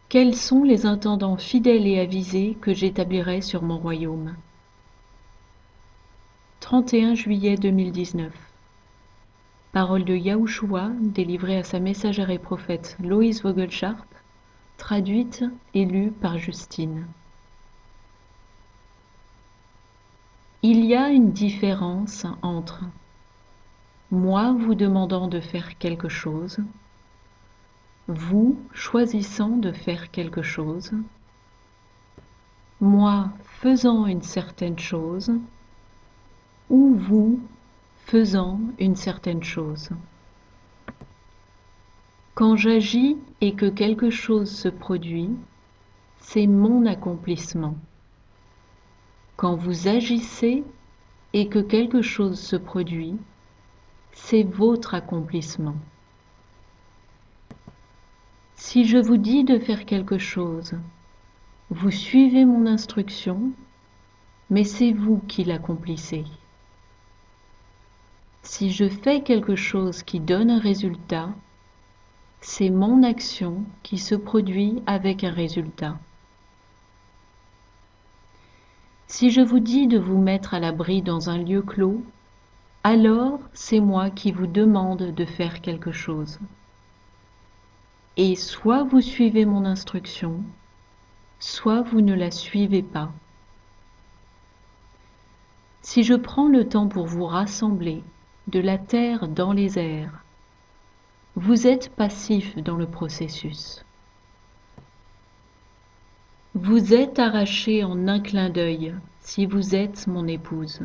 Quels sont les intendants fidèles et avisés que j'établirai sur mon royaume? 31 juillet 2019. Parole de Yahushua, délivrée à sa messagère et prophète Loïs Vogelsharp, traduite et lue par Justine. Il y a une différence entre moi vous demandant de faire quelque chose, vous choisissant de faire quelque chose, moi faisant une certaine chose, ou vous faisant une certaine chose. Quand j'agis et que quelque chose se produit, c'est mon accomplissement. Quand vous agissez et que quelque chose se produit, c'est votre accomplissement. Si je vous dis de faire quelque chose, vous suivez mon instruction, mais c'est vous qui l'accomplissez. Si je fais quelque chose qui donne un résultat, c'est mon action qui se produit avec un résultat. Si je vous dis de vous mettre à l'abri dans un lieu clos, alors c'est moi qui vous demande de faire quelque chose. Et soit vous suivez mon instruction, soit vous ne la suivez pas. Si je prends le temps pour vous rassembler de la terre dans les airs, vous êtes passif dans le processus. Vous êtes arraché en un clin d'œil si vous êtes mon épouse.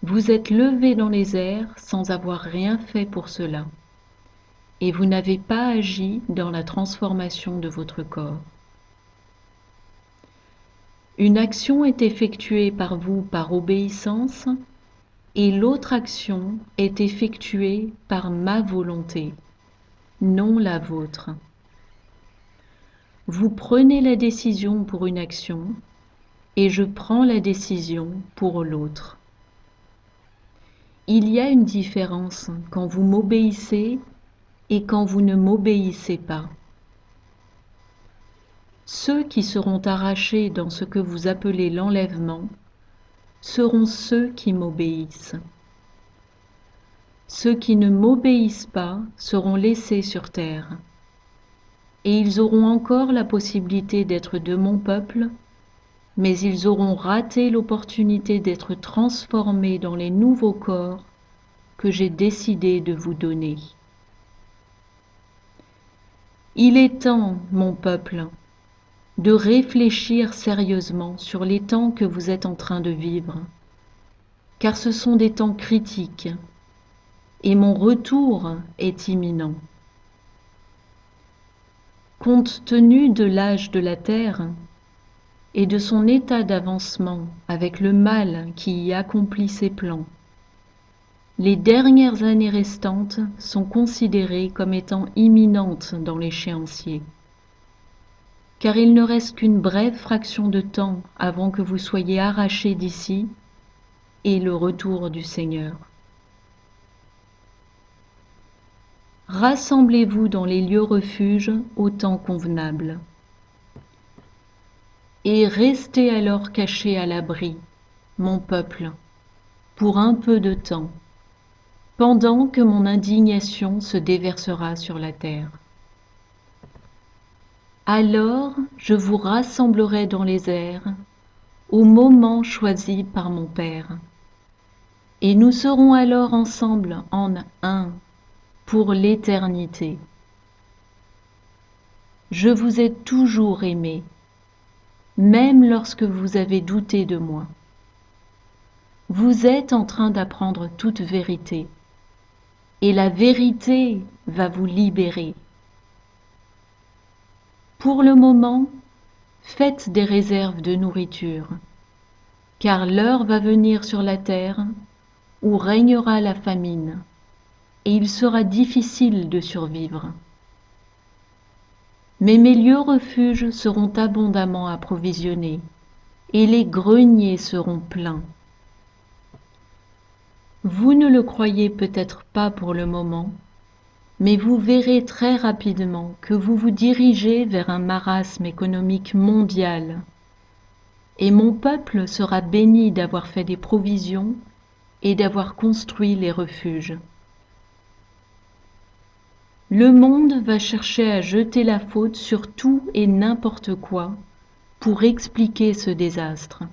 Vous êtes levé dans les airs sans avoir rien fait pour cela, et vous n'avez pas agi dans la transformation de votre corps. Une action est effectuée par vous par obéissance, et l'autre action est effectuée par ma volonté, non la vôtre. Vous prenez la décision pour une action, et je prends la décision pour l'autre. Il y a une différence quand vous m'obéissez et quand vous ne m'obéissez pas. Ceux qui seront arrachés dans ce que vous appelez l'enlèvement seront ceux qui m'obéissent. Ceux qui ne m'obéissent pas seront laissés sur terre, et ils auront encore la possibilité d'être de mon peuple, mais ils auront raté l'opportunité d'être transformés dans les nouveaux corps que j'ai décidé de vous donner. Il est temps, mon peuple, de réfléchir sérieusement sur les temps que vous êtes en train de vivre, car ce sont des temps critiques, et mon retour est imminent. Compte tenu de l'âge de la Terre et de son état d'avancement avec le mal qui y accomplit ses plans, les dernières années restantes sont considérées comme étant imminentes dans l'échéancier, car il ne reste qu'une brève fraction de temps avant que vous soyez arrachés d'ici et le retour du Seigneur. Rassemblez-vous dans les lieux refuges au temps convenable, et restez alors cachés à l'abri, mon peuple, pour un peu de temps, pendant que mon indignation se déversera sur la terre. Alors je vous rassemblerai dans les airs, au moment choisi par mon Père, et nous serons alors ensemble en un, pour l'éternité. Je vous ai toujours aimé, même lorsque vous avez douté de moi. Vous êtes en train d'apprendre toute vérité, et la vérité va vous libérer. Pour le moment, faites des réserves de nourriture, car l'heure va venir sur la terre où régnera la famine, et il sera difficile de survivre. Mais mes lieux refuges seront abondamment approvisionnés, et les greniers seront pleins. Vous ne le croyez peut-être pas pour le moment, Mais vous verrez très rapidement que vous vous dirigez vers un marasme économique mondial, et mon peuple sera béni d'avoir fait des provisions et d'avoir construit les refuges. Le monde va chercher à jeter la faute sur tout et n'importe quoi pour expliquer ce désastre,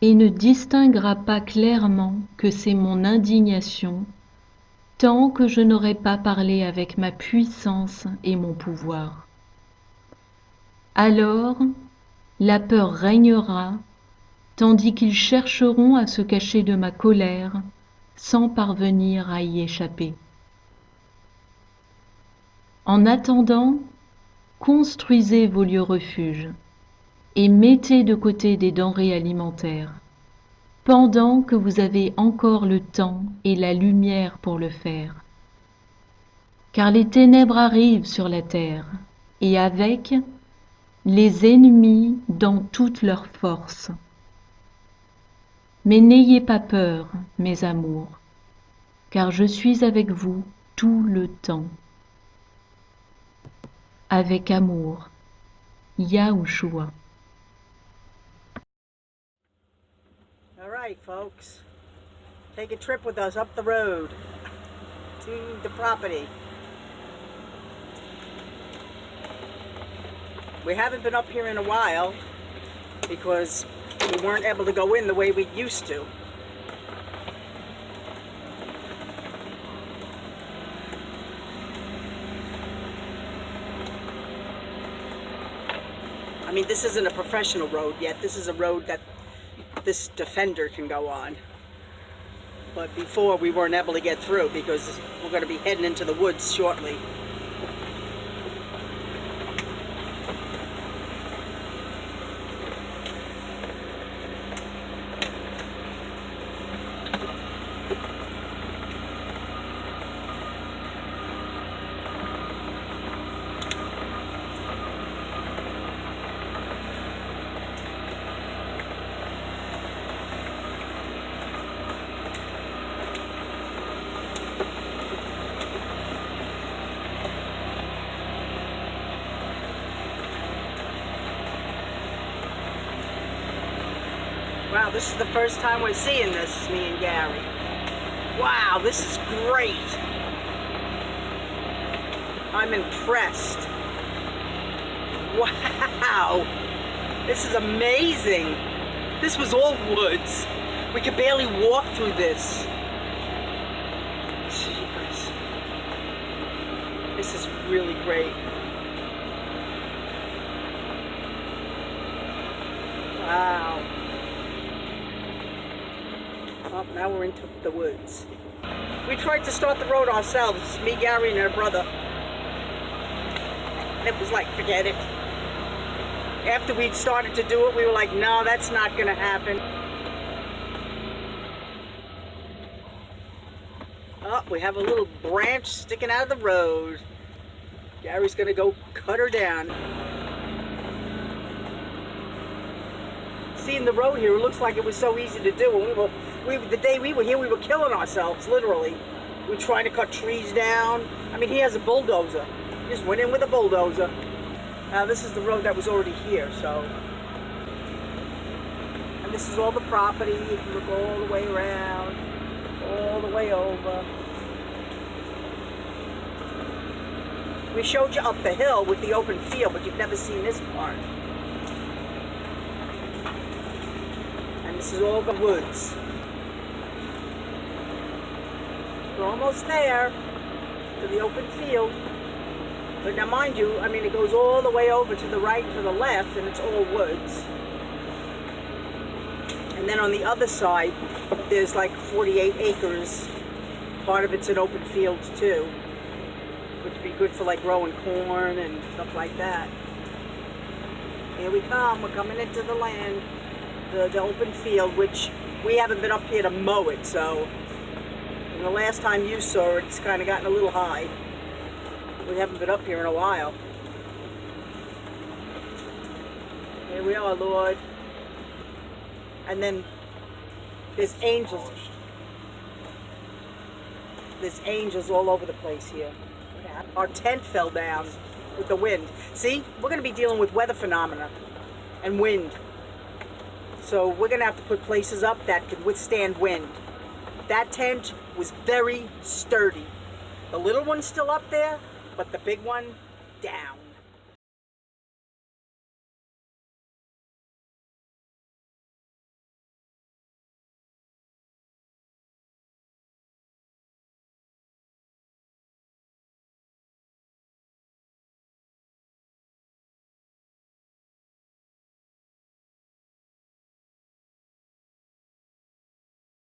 et ne distinguera pas clairement que c'est mon indignation tant que je n'aurai pas parlé avec ma puissance et mon pouvoir. Alors, la peur régnera, tandis qu'ils chercheront à se cacher de ma colère sans parvenir à y échapper. En attendant, construisez vos lieux refuges et mettez de côté des denrées alimentaires, pendant que vous avez encore le temps et la lumière pour le faire. Car les ténèbres arrivent sur la terre, et avec les ennemis dans toute leur force. Mais n'ayez pas peur, mes amours, car je suis avec vous tout le temps. Avec amour, Yahushua. All right, folks. Take a trip with us up the road to the property. We haven't been up here in a while because we weren't able to go in the way we used to. I mean, this isn't a professional road yet. This is a road that this Defender can go on. But before we weren't able to get through because we're going to be heading into the woods shortly. Wow, this is the first time we're seeing this, me and Gary. Wow, this is great. I'm impressed. Wow, this is amazing. This was all woods. We could barely walk through this. Jeepers. This is really great. Wow. Oh, now we're into the woods. We tried to start the road ourselves, me, Gary, and our brother. And it was like, forget it. After we'd started to do it, we were like, no, that's not going to happen. Oh, we have a little branch sticking out of the road. Gary's going to go cut her down. Seeing the road here, it looks like it was so easy to do. The day we were here, we were killing ourselves, literally. We were trying to cut trees down. I mean, he has a bulldozer. He just went in with a bulldozer. Now, this is the road that was already here, so. And this is all the property. You can look all the way around, all the way over. We showed you up the hill with the open field, but you've never seen this part. And this is all the woods. We're almost there to the open field. But now mind you, I mean, it goes all the way over to the right, to the left, and it's all woods. And then on the other side, there's like 48 acres. Part of it's an open field too, which would be good for like growing corn and stuff like that. Here we come, we're coming into the land, the open field, which we haven't been up here to mow it, so the last time you saw it, it's kind of gotten a little high. We haven't been up here in a while. Here we are, Lord. And then there's angels. There's angels all over the place here. Our tent fell down with the wind. See, we're going to be dealing with weather phenomena and wind. So we're going to have to put places up that can withstand wind. That tent was very sturdy. The little one's still up there, but the big one, down.